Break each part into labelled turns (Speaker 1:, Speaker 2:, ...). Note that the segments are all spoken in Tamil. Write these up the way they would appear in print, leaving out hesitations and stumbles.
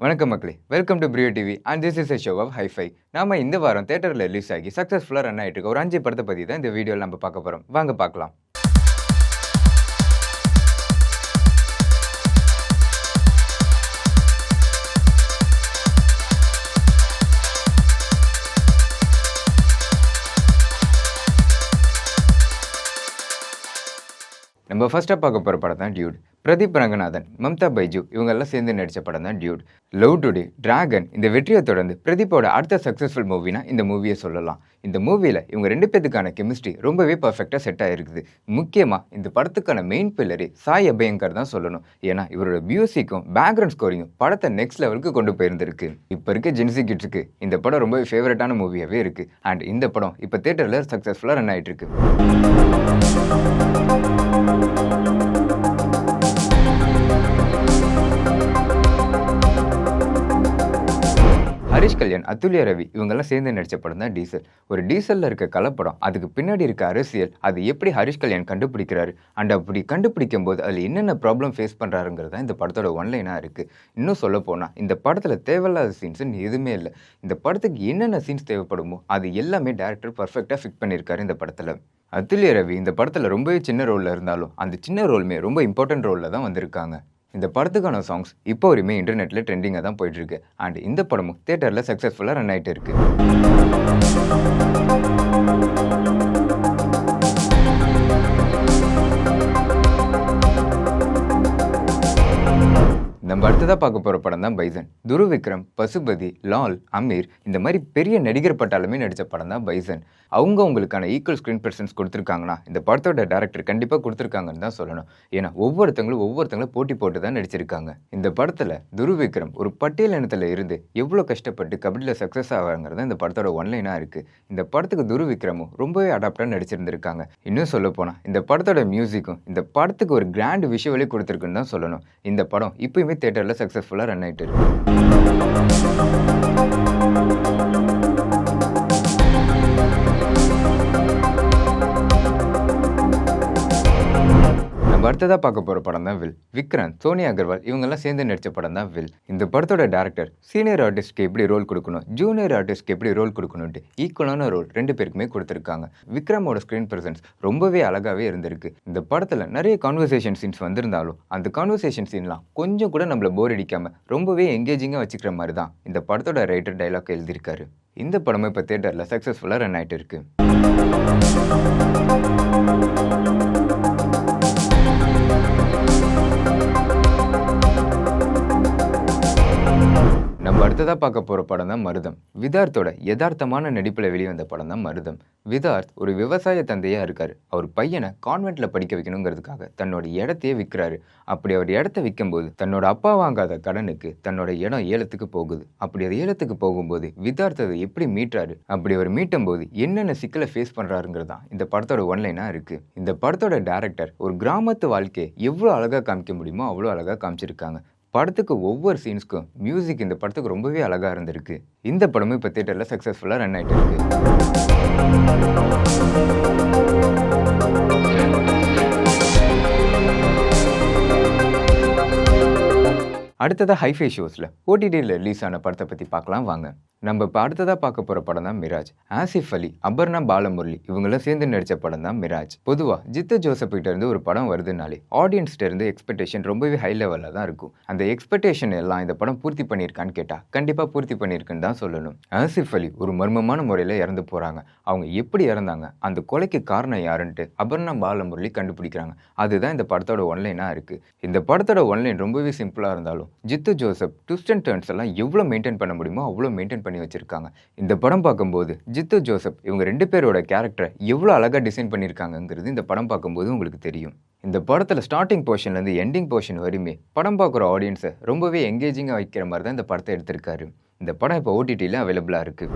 Speaker 1: வணக்கம் மக்களே, welcome to Priyo TV and this is a show of hifi. நாம இந்த வாரம் தியேட்டரில் ரிலீஸ் ஆகி சக்ஸஸ்ஃபுல்லாக ரன் ஆகிட்டு இருக்க ஒரு 5 படத்தை பற்றி தான் இந்த வீடியோவில் நம்ம பார்க்க போகிறோம். வாங்க பார்க்கலாம். நம்ம ஃபர்ஸ்ட்டாக பார்க்க போகிற படம் தான் டியூட். பிரதீப் ரங்கநாதன், மம்தா பைஜு இவங்கெல்லாம் சேர்ந்து நடித்த படம் தான் டியூட். லவ் டுடே, டிராகன் இந்த வெற்றியை தொடர்ந்து பிரதீப்போட அடுத்த சக்ஸஸ்ஃபுல் மூவினா இந்த மூவியை சொல்லலாம். இந்த மூவியில் இவங்க 2 பேத்துக்கான கெமிஸ்ட்ரி ரொம்பவே பர்ஃபெக்டாக செட் ஆகிருக்குது. முக்கியமாக இந்த படத்துக்கான மெயின் பில்லரே சாய் அபயங்கர் தான் சொல்லணும். ஏன்னா இவரோட மியூசிக்கும் பேக்ரவுண்ட் ஸ்கோரிங்கும் படத்தை நெக்ஸ்ட் லெவலுக்கு கொண்டு போயிருந்திருக்கு. இப்போ இருக்க ஜென்சி கிட்ஸுக்கு இந்த படம் ரொம்பவே ஃபேவரட்டான மூவியாகவே இருக்குது. அண்ட் இந்த படம் இப்போ தியேட்டரில் சக்ஸஸ்ஃபுல்லாக ரன் ஆகிட்டு இருக்கு. ஹரிஷ் கல்யாண், அதுல்யா ரவி இவங்கெல்லாம் சேர்ந்து நடித்த படம் தான் டீசல். ஒரு டீசலில் இருக்க கலப்படம், அதுக்கு பின்னாடி இருக்க அரசியல், அது எப்படி ஹரிஷ் கல்யாண் கண்டுபிடிக்கிறாரு அண்ட் அப்படி கண்டுபிடிக்கும் போது அதில் என்னென்ன ப்ராப்ளம் ஃபேஸ் பண்ணுறாருங்கிறது தான் இந்த படத்தோட ஒன்லைனாக இருக்குது. இன்னும் சொல்ல போனால் இந்த படத்தில் தேவையில்லாத சீன்ஸுன்னு எதுவுமே இல்லை. இந்த படத்துக்கு என்னென்ன சீன்ஸ் தேவைப்படுமோ அது எல்லாமே டேரக்டர் பர்ஃபெக்டாக ஃபிட் பண்ணியிருக்காரு இந்த படத்தில். அதுல்யா ரவி இந்த படத்தில் ரொம்பவே சின்ன ரோலில் இருந்தாலும் அந்த சின்ன ரோலுமே ரொம்ப இம்பார்ட்டன்ட் ரோலில் தான் வந்திருக்காங்க. இந்த படத்துக்கான சாங்ஸ் இப்போ வரையுமே இன்டர்நெட்டில் ட்ரெண்டிங்காக தான் போயிட்டுருக்கு. அண்ட் இந்த படமும் தியேட்டரில் சக்ஸஸ்ஃபுல்லாக ரன் ஆகிட்டு இருக்கு. நம்ம அடுத்ததாக பார்க்க போகிற படம் தான் பைசன். துரு விக்ரம், பசுபதி, லால், அமீர் இந்த மாதிரி பெரிய நடிகர் பட்டாலுமே நடித்த படம் தான் பைசன். அவங்களுக்கான ஈக்குவல் ஸ்க்ரீன் ப்ரெசன்ஸ் கொடுத்துருக்காங்கன்னா இந்த படத்தோட டேரக்டர் கண்டிப்பாக கொடுத்துருக்காங்கன்னு தான் சொல்லணும். ஏன்னா ஒவ்வொருத்தங்களும் போட்டி போட்டு தான் நடிச்சிருக்காங்க. இந்த படத்தில் துரு விக்ரம் ஒரு பட்டியல் இனத்தில் இருந்து எவ்வளோ கஷ்டப்பட்டு கபடியில் சக்ஸஸ் ஆகிறாங்கிறது இந்த படத்தோட ஒன்லைனாக இருக்குது. இந்த படத்துக்கு துரு விக்ரமும் ரொம்பவே அடாப்டாக நடிச்சிருந்திருக்காங்க. இன்னும் சொல்ல போனால் இந்த படத்தோட மியூசிக்கும் இந்த படத்துக்கு ஒரு கிராண்ட் விஷுவலே கொடுத்துருக்குன்னு தான் சொல்லணும். இந்த படம் இப்போயுமே தியேட்டரில் சக்ஸஸ்ஃபுல்லாக ரன் ஆகிட்டு இருக்கு. நம்ம அடுத்ததாக பார்க்க போகிற படம் தான் வில். விக்ராந்த், சோனியா அகர்வால் இவங்கெல்லாம் சேர்ந்து நடித்த படம் தான் வில். இந்த படத்தோட டேரக்டர் சீனியர் ஆர்டிஸ்ட்க்கு எப்படி ரோல் கொடுக்கணும், ஜூனியர் ஆர்டிஸ்ட்க்கு எப்படி ரோல் கொடுக்கணும்ட்டு ஈக்குவலான ரோல் 2 பேருக்குமே கொடுத்துருக்காங்க. விக்ரமோட ஸ்க்ரீன் ப்ரெசன்ஸ் ரொம்பவே அழகாகவே இருந்திருக்கு. இந்த படத்தில் நிறைய கான்வர்சேஷன் சீன்ஸ் வந்திருந்தாலும் அந்த கான்வர்சேஷன் சீன்லாம் கொஞ்சம் கூட நம்மளை போர் அடிக்காமல் ரொம்பவே எங்கேஜிங்காக வச்சுக்கிற மாதிரி தான் இந்த படத்தோட ரைட்டர் டைலாக் எழுதியிருக்காரு. இந்த படமும் இப்போ தியேட்டரில் சக்ஸஸ்ஃபுல்லாக ரன் ஆகிட்டு இருக்கு. நம்ம அடுத்ததாக பார்க்க போகிற படம் தான் மருதம். விதார்த்தோட யதார்த்தமான நடிப்பில் வெளிவந்த படம் தான் மருதம். விதார்த் ஒரு விவசாய தந்தையாக இருக்கார். அவர் பையனை கான்வென்ட்டில் படிக்க வைக்கணுங்கிறதுக்காக தன்னோட இடத்தையே விற்கிறாரு. அப்படி அவர் இடத்த விற்கும்போது தன்னோட அப்பா வாங்காத கடனுக்கு தன்னோட இடம் ஏலத்துக்கு போகுது. அப்படி அது ஏலத்துக்கு போகும்போது விதார்த் அதை எப்படி மீட்டாரு, அப்படி அவர் மீட்டும் போது என்னென்ன சிக்கலை ஃபேஸ் பண்ணுறாருங்கிறது தான் இந்த படத்தோட ஒன்லைனாக இருக்குது. இந்த படத்தோட டேரக்டர் ஒரு கிராமத்து வாழ்க்கையை எவ்வளோ அழகாக காமிக்க முடியுமோ அவ்வளோ அழகாக காமிச்சிருக்காங்க. படத்துக்கு ஒவ்வொரு சீன்ஸ்க்கும் மியூசிக் இந்த படத்துக்கு ரொம்பவே அழகாக இருந்திருக்கு. இந்த படமும் இப்போ தியேட்டரில் சக்ஸஸ்ஃபுல்லாக ரன் ஆகிட்டு இருக்கு. அடுத்ததாக ஹைஃபை ஷோஸில் ஓடிடியில் ரிலீஸ் ஆன படத்தை பற்றி பார்க்கலாம் வாங்க. நம்ம இப்போ அடுத்ததாக பார்க்க போகிற படம் தான் மிராஜ். ஆசிஃப் அலி, அபர்ணா பாலமுரளி இவங்களாம் சேர்ந்து நடித்த படம் தான் மிராஜ். பொதுவாக ஜித்து ஜோசப் கிட்ட இருந்து ஒரு படம் வருதுனாலே ஆடியன்ஸ்கிட்ட இருந்து எக்ஸ்பெக்டேஷன் ரொம்பவே ஹை லெவலில் தான் இருக்கும். அந்த எக்ஸ்பெக்டேஷன் எல்லாம் இந்த படம் பூர்த்தி பண்ணியிருக்கான்னு கேட்டால் கண்டிப்பாக பூர்த்தி பண்ணியிருக்குன்னு தான் சொல்லணும். ஆசிஃப் அலி ஒரு மர்மமான முறையில் இறந்து போகிறாங்க. அவங்க எப்படி இறந்தாங்க, அந்த கொலைக்கு காரணம் யாருன்ட்டு அபர்ணா பாலமுரளி கண்டுபிடிக்கிறாங்க. அதுதான் இந்த படத்தோட ஒன்லைனாக இருக்குது. இந்த படத்தோட ஒன்லைன் ரொம்பவே சிம்பிளாக இருந்தாலும் Jeethu Joseph twist and turns எல்லாம் எவ்வளோ மெயின்டைன் பண்ண முடியுமோ அவ்வளோ மெயின்டைன் பண்ணி வச்சிருக்காங்க. இந்த படம் பார்க்கும்போது ஜித்து ஜோசப் இவங்க 2 பேரோட கேரக்டரை எவ்வளோ அழகாக டிசைன் பண்ணியிருக்காங்கிறது இந்த படம் பார்க்கும்போது உங்களுக்கு தெரியும். இந்த படத்தில் ஸ்டார்டிங் போர்ஷன்லேருந்து எண்டிங் போர்ஷன் வரையுமே படம் பார்க்குற ஆடியன்ஸை ரொம்பவே எங்கேஜிங்காக வைக்கிற மாதிரி தான் இந்த படத்தை எடுத்திருக்காரு. இந்த படம் இப்போ ஓடிடியில் அவைலபிளாக இருக்குது.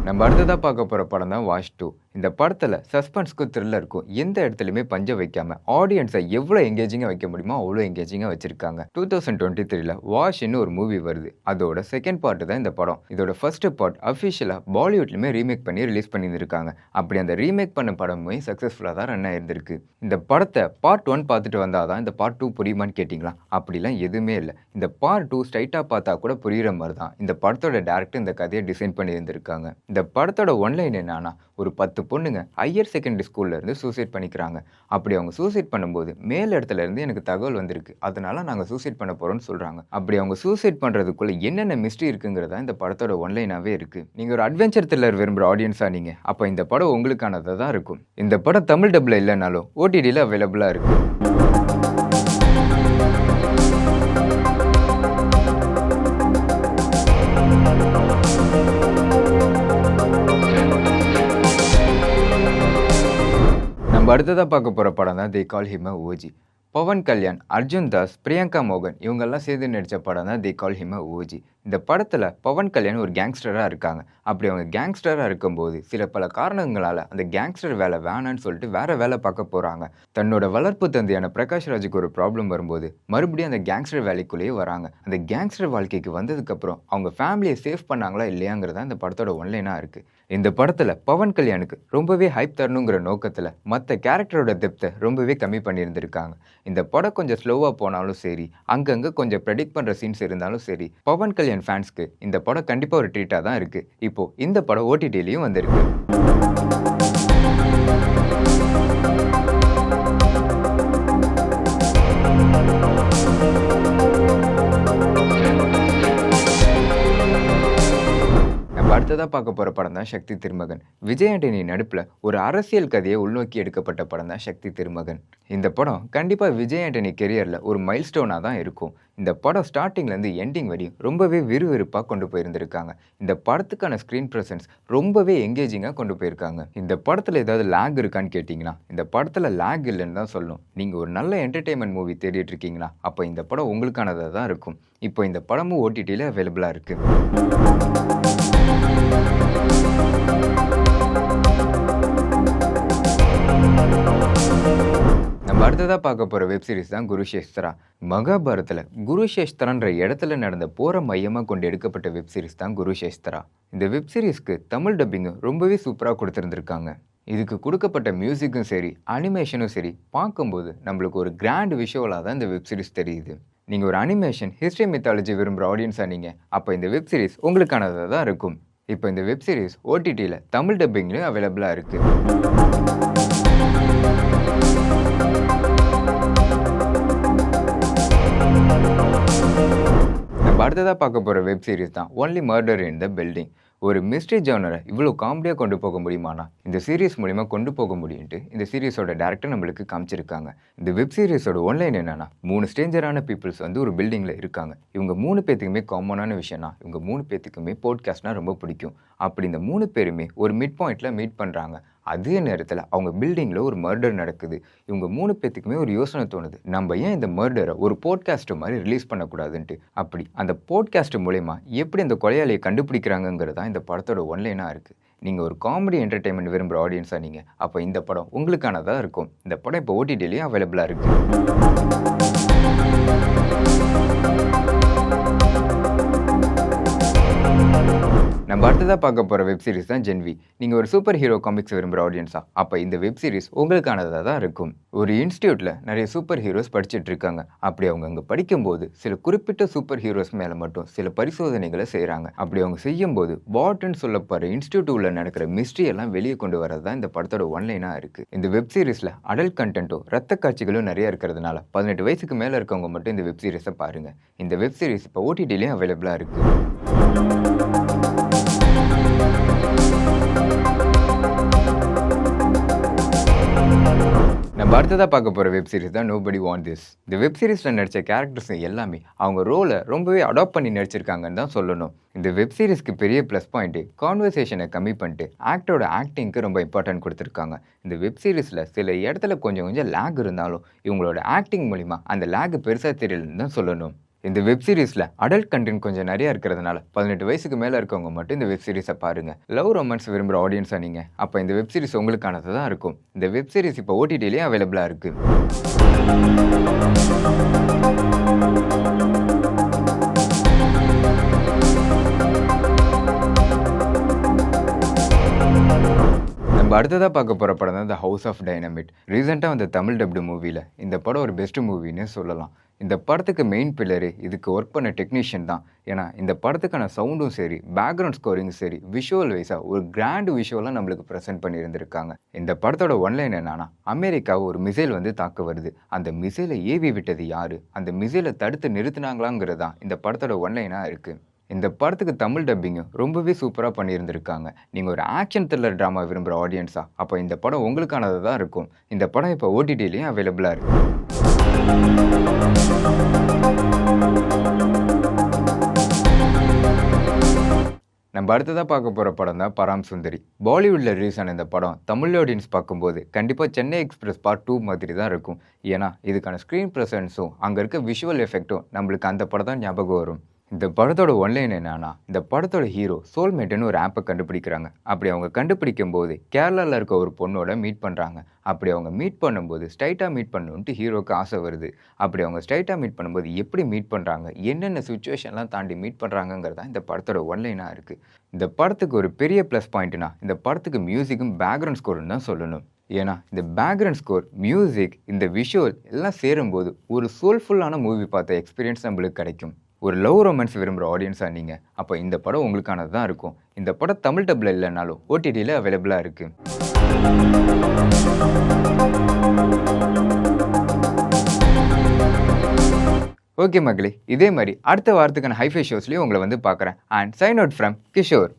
Speaker 1: நம்ம நம்ம அடுத்ததா பார்க்க போற படம் தான் வாஷ் 2. இந்த படத்துல சஸ்பென்ஸ்க்கும் த்ரில்லருக்கும் எந்த இடத்துலயுமே பஞ்சம் வைக்காம ஆடியன்ஸை எவ்வளோ எங்கேஜிங்காக வைக்க முடியுமோ அவ்வளோ எங்கேஜிங்காக வச்சிருக்காங்க. 2023ல வாஷ்ன்னு ஒரு மூவி வருது. அதோட செகண்ட் பார்ட் தான் இந்த படம். இதோட ஃபர்ஸ்ட் பார்ட் அஃபிஷியலாக பாலிவுட்லையுமே ரீமேக் பண்ணி ரிலீஸ் பண்ணியிருந்திருக்காங்க. அப்படி அந்த ரீமேக் பண்ண படமே சக்ஸஸ்ஃபுல்லாக தான் ரன் ஆயிருந்திருக்கு. இந்த படத்தை பார்ட் 1 பார்த்துட்டு வந்தால் தான் இந்த பார்ட் 2 புரியுமான்னு கேட்டிங்களா? அப்படிலாம் எதுவுமே இல்லை. இந்த பார்ட் 2 ஸ்ட்ரைட்டாக பார்த்தா கூட புரியுற மாதிரி தான் இந்த படத்தோட டேரக்டர் இந்த கதையை டிசைன் பண்ணியிருந்திருக்காங்க. இந்த படத்தோட ஒன்லைன் என்னன்னா, ஒரு 10 பொண்ணுங்க ஹையர் செகண்டரி ஸ்கூல்ல இருந்து சூசைட் பண்ணிக்கிறாங்க. அப்படி அவங்க சூசைட் பண்ணும்போது மேல் இடத்துல இருந்து எனக்கு தகவல் வந்திருக்கு, அதனால நாங்கள் சூசைட் பண்ண போறோம்னு சொல்றாங்க. அப்படி அவங்க சூசைட் பண்றதுக்குள்ள என்னென்ன மிஸ்ட்ரி இருக்குங்கிறதா இந்த படத்தோட ஒன்லைனாவே இருக்கு. நீங்க ஒரு அட்வென்ச்சர் த்ரில்லர் விரும்புகிற ஆடியன்ஸா நீங்க, அப்போ இந்த படம் உங்களுக்கானதாக தான் இருக்கும். இந்த படம் தமிழ் டப்ல இல்லைனாலும் ஓடிடியில் அவைலபிளா இருக்கு. நம்ம அடுத்ததாக பார்க்க போகிற படம் தான் they call him a OG. Pawan Kalyan, Arjun Das, Priyanka மோகன் இவங்கெல்லாம் சேர்ந்து நடித்த படம் தான் they call him a OG. இந்த படத்தில் பவன் கல்யாண் ஒரு கேங்ஸ்டராக இருக்காங்க. அப்படி அவங்க கேங்ஸ்டராக இருக்கும்போது பல காரணங்களால் அந்த கேங்ஸ்டர் வேலை வேணான்னு சொல்லிட்டு வேற வேலை பார்க்க போகிறாங்க. தன்னோட வளர்ப்பு தந்தையான பிரகாஷ் ராஜுக்கு ஒரு ப்ராப்ளம் வரும்போது மறுபடியும் அந்த கேங்ஸ்டர் வேலைக்குள்ளேயே வராங்க. அந்த கேங்ஸ்டர் வாழ்க்கைக்கு வந்ததுக்கப்புறம் அவங்க ஃபேமிலியை சேவ் பண்ணாங்களா இல்லையாங்கிறதா இந்த படத்தோட ஒன்லைனாக இருக்குது. இந்த படத்தில் பவன் கல்யாணுக்கு ரொம்பவே ஹைப் தரணுங்கிற நோக்கத்தில் மற்ற கேரக்டரோட டெப்த்தை ரொம்பவே கம்மி பண்ணியிருந்திருக்காங்க. இந்த படம் கொஞ்சம் ஸ்லோவாக போனாலும் சரி, அங்கங்கே கொஞ்சம் ப்ரெடிக்ட் பண்ணுற சீன்ஸ் இருந்தாலும் சரி, பவன் கல்யாண் ஃபேன்ஸ்க்கு இந்த படம் கண்டிப்பாக ஒரு ட்ரீட்டாக தான் இருக்குது. இப்போது இந்த படம் ஓடிடிலையும் வந்திருக்கு. அடுத்ததாக பார்க்க போகிற படம் தான் சக்தி திருமகன். விஜய் ஆண்டனி நடிப்பில் ஒரு அரசியல் கதையை உள்நோக்கி எடுக்கப்பட்ட படம் தான் சக்தி திருமகன். இந்த படம் கண்டிப்பாக விஜய் ஆண்டனி கெரியரில் ஒரு மைல் ஸ்டோனாக தான் இருக்கும். இந்த படம் ஸ்டார்டிங்லேருந்து எண்டிங் வரையும் ரொம்பவே விறுவிறுப்பாக கொண்டு போயிருந்திருக்காங்க. இந்த படத்துக்கான ஸ்க்ரீன் ப்ரெசன்ஸ் ரொம்பவே எங்கேஜிங்காக கொண்டு போயிருக்காங்க. இந்த படத்தில் ஏதாவது லேக் இருக்கான்னு கேட்டிங்கன்னா இந்த படத்தில் லேக் இல்லைன்னு தான் சொல்லணும். நீங்கள் ஒரு நல்ல என்டர்டெயின்மெண்ட் மூவி தேடிட்டு இருக்கீங்களா, அப்போ இந்த படம் உங்களுக்கானதாக தான் இருக்கும். இப்போ இந்த படமும் ஓடிடியில் அவைலபிளாக இருக்குது. நம்ம அடுத்ததாக பார்க்க போகிற வெப்சீரிஸ் தான் குருஷேஸ்திரா. மகாபாரத்தில் குருஷேஸ்திரான்ற இடத்துல நடந்த போரை மையமாக கொண்டு எடுக்கப்பட்ட வெப்சீரிஸ் தான் குருஷேஸ்திரா. இந்த வெப்சீரிஸ்க்கு தமிழ் டப்பிங்கும் ரொம்பவே சூப்பராக கொடுத்துருந்துருக்காங்க. இதுக்கு கொடுக்கப்பட்ட மியூசிக்கும் சரி, அனிமேஷனும் சரி, பார்க்கும்போது நம்மளுக்கு ஒரு கிராண்ட் விஷுவலாக தான் இந்த வெப்சீரிஸ் தெரியுது. நீங்கள் ஒரு அனிமேஷன், ஹிஸ்ட்ரி, மித்தாலஜி விரும்புகிற ஆடியன்ஸாக நீங்கள், அப்போ இந்த வெப்சீரிஸ் உங்களுக்கானதாக தான் இருக்கும். இப்போ இந்த வெப்சீரிஸ் ஓடிடியில் தமிழ் டப்பிங்லையும் அவைலபிளாக இருக்குது. நம்ம அடுத்ததாக பார்க்க போகிற வெப்சீரிஸ் தான் ஒன்லி மர்டர் இன் த பில்டிங். ஒரு மிஸ்ட்ரி ஜானரை இவ்வளோ காமெடியாக கொண்டு போக முடியுமானா இந்த சீரீஸ் மூலிமா கொண்டு போக முடியும்ட்டு இந்த சீரீஸோட டேரக்டர் நம்மளுக்கு காமிச்சிருக்காங்க. இந்த வெப் சீரிஸோட ஒன்லைன் என்னன்னா, 3 ஸ்ட்ரேஞ்சரான பீப்புள்ஸ் வந்து ஒரு பில்டிங்கில் இருக்காங்க. இவங்க 3 பேத்துக்குமே காமனான விஷயம்னா இவங்க 3 பேத்துக்குமே பாட்காஸ்ட்னா ரொம்ப பிடிக்கும். அப்படி இந்த 3 பேருமே ஒரு மிட் பாயிண்டில் மீட் பண்ணுறாங்க. அதே நேரத்தில் அவங்க பில்டிங்கில் ஒரு மர்டர் நடக்குது. இவங்க 3 பேத்துக்குமே ஒரு யோசனை தோணுது, நம்ம ஏன் இந்த மர்டரை ஒரு போட்காஸ்ட் மாதிரி ரிலீஸ் பண்ணக்கூடாதுன்ட்டு. அப்படி அந்த போட்காஸ்ட் மூலமா எப்படி அந்த கொலையாளியை கண்டுபிடிக்கிறாங்கிறது தான் இந்த படத்தோட ஒன்லைனாக இருக்குது. நீங்கள் ஒரு காமெடி என்டர்டெயின்மெண்ட் விரும்புகிற ஆடியன்ஸாக நீங்கள், அப்போ இந்த படம் உங்களுக்கானதாக இருக்கும். இந்த படம் இப்போ ஓடிடிலையும் அவைலபிளாக இருக்குது. நம்ம அடுத்ததாக பார்க்க போகிற வெப்சீரிஸ் தான் ஜென்வி. நீங்கள் ஒரு சூப்பர் ஹீரோ காமிக்ஸ் விரும்புகிற ஆடியன்ஸா, அப்போ இந்த வெப்சீரிஸ் உங்களுக்கானதாக தான் இருக்கும். ஒரு இன்ஸ்டியூட்டில் நிறைய சூப்பர் ஹீரோஸ் படிச்சுட்டு இருக்காங்க. அப்படி அவங்க அங்கே படிக்கும்போது சில குறிப்பிட்ட சூப்பர் ஹீரோஸ் மேலே மட்டும் சில பரிசோதனைகளை செய்கிறாங்க. அப்படி அவங்க செய்யும்போது பாட்ன்னு சொல்லப்படுற இன்ஸ்டியூட் உள்ள நடக்கிற மிஸ்ட்ரி எல்லாம் வெளியே கொண்டு வரது தான் இந்த படத்தோட ஒன்லைனாக இருக்குது. இந்த வெப்சீரிஸில் அடல்ட் கண்டென்ட்டும் ரத்த காட்சிகளும் நிறைய இருக்கிறதுனால 18 வயசுக்கு மேலே இருக்கவங்க மட்டும் இந்த வெப்சீரிஸை பாருங்கள். இந்த வெப்சீரிஸ் இப்போ ஓடிடிலையும் அவைலபிளாக இருக்குது. நம்ம அடுத்ததாக பார்க்க போகிற வெப்சீரிஸ் தான் நோபடி வாண்ட் திஸ். இந்த வெப்சீரிஸில் நடித்த கேரக்டர்ஸ் எல்லாமே அவங்க ரோலை ரொம்பவே அடாப்ட் பண்ணி நடிச்சிருக்காங்கன்னு தான் சொல்லணும். இந்த வெப்சீரிஸ்க்கு பெரிய ப்ளஸ் பாயிண்ட்டு கான்வர்சேஷனை கம்மி பண்ணிட்டு ஆக்டரோட ஆக்டிங்க்கு ரொம்ப இம்பார்ட்டன்ட் கொடுத்துருக்காங்க. இந்த வெப்சீரிஸில் சில இடத்துல கொஞ்சம் லேக் இருந்தாலும் இவங்களோட ஆக்டிங் மூலிமா அந்த லேக் பெருசாக தெரியலன்னு தான் சொல்லணும். இந்த வெப் சீரிஸ்ல அடல்ட் கண்டென்ட் கொஞ்சம் நிறைய இருக்கிறதுனால 18 வயசுக்கு மேல இருக்கவங்க மட்டும் இந்த வெப் சீரிஸை பாருங்க. லவ் ரொமான்ஸ் விரும்புற ஆடியன்ஸா நீங்க, அப்ப இந்த வெப் சீரிஸ் உங்களுக்கானது தான் இருக்கும். இந்த வெப் சீரிஸ் இப்போ ஓடிடிலயே அவைலபிளா இருக்கு. நம்ம அடுத்ததாக பார்க்க போகிற படம் தான் த ஹவுஸ் ஆஃப் டைனமிட். ரீசெண்டாக வந்த தமிழ் டப்டு மூவியில் இந்த படம் ஒரு பெஸ்ட் மூவின்னு சொல்லலாம். இந்த படத்துக்கு மெயின் பில்லரு இதுக்கு ஒர்க் பண்ண டெக்னீஷியன் தான். ஏன்னா இந்த படத்துக்கான சவுண்டும் சரி, பேக்ரவுண்ட் ஸ்கோரிங்கும் சரி, விஷுவல் வைஸாக ஒரு கிராண்ட் விஷுவலாக நம்மளுக்கு ப்ரெசென்ட் பண்ணியிருந்திருக்காங்க. இந்த படத்தோட ஒன்லைன் என்னன்னா, அமெரிக்காவை ஒரு மிசைல் வந்து தாக்க வருது. அந்த மிசைலை ஏவி விட்டது யாரு, அந்த மிசைலை தடுத்து நிறுத்தினாங்களாங்கிறது தான் இந்த படத்தோட ஒன்லைனாக இருக்குது. இந்த படத்துக்கு தமிழ் டப்பிங்கும் ரொம்பவே சூப்பராக பண்ணியிருந்திருக்காங்க. நீங்கள் ஒரு ஆக்ஷன் த்ரில்லர் ட்ராமா விரும்புகிற ஆடியன்ஸா, அப்போ இந்த படம் உங்களுக்கானது தான் இருக்கும். இந்த படம் இப்போ ஓடிடிலையும் அவைலபிளாக இருக்குது. நம்ம அடுத்ததாக பார்க்க போகிற படம் தான் பராம் சுந்தரி. பாலிவுட்டில் ரிலீஸ் ஆன இந்த படம் தமிழ் ஆடியன்ஸ் பார்க்கும்போது கண்டிப்பாக சென்னை எக்ஸ்பிரஸ் பார்ட் 2 மாதிரி தான் இருக்கும். ஏன்னா இதுக்கான ஸ்க்ரீன் ப்ரெசன்ஸும் அங்கே இருக்க விஷுவல் எஃபெக்டும் நம்மளுக்கு அந்த படம் தான் ஞாபகம் வரும். இந்த படத்தோட ஒன்லைன் என்னன்னா, இந்த படத்தோட ஹீரோ சோல்மேட்டுன்னு ஒரு ஆப்பை கண்டுபிடிக்கிறாங்க. அப்படி அவங்க கண்டுபிடிக்கும் போது கேரளாவில் இருக்க ஒரு பொண்ணோட மீட் பண்ணுறாங்க. அப்படி அவங்க மீட் பண்ணும்போது ஸ்ட்ரைட்டாக மீட் பண்ணணுன்ட்டு ஹீரோக்கு ஆசை வருது. அப்படி அவங்க ஸ்ட்ரைட்டாக மீட் பண்ணும்போது எப்படி மீட் பண்ணுறாங்க, என்னென்ன சுச்சுவேஷன்லாம் தாண்டி மீட் பண்ணுறாங்கங்கிறது தான் இந்த படத்தோட ஒன்லைனாக இருக்குது. இந்த படத்துக்கு ஒரு பெரிய ப்ளஸ் பாயிண்ட்னா இந்த படத்துக்கு மியூசிக்கும் பேக்ரவுண்ட் ஸ்கோர்னு தான் சொல்லணும். ஏன்னா இந்த பேக்ரவுண்ட் ஸ்கோர், மியூசிக், இந்த விஷுவல் எல்லாம் சேரும்போது ஒரு சோல்ஃபுல்லான மூவி பார்த்த எக்ஸ்பீரியன்ஸ் நம்மளுக்கு கிடைக்கும். ஒரு லவ் ரொமான்ஸ் விரும்புகிற ஆடியன்ஸாக நீங்கள், அப்போ இந்த படம் உங்களுக்கானது தான் இருக்கும். இந்த படம் தமிழ் டப்பில் இல்லைனாலும் ஓடிடியில் அவைலபிளாக இருக்குது. ஓகே மக்களே, இதே மாதிரி அடுத்த வாரத்துக்கான ஹைஃபை ஷோஸ்லேயும் உங்களை வந்து பார்க்குறேன். And sign out from Kishore.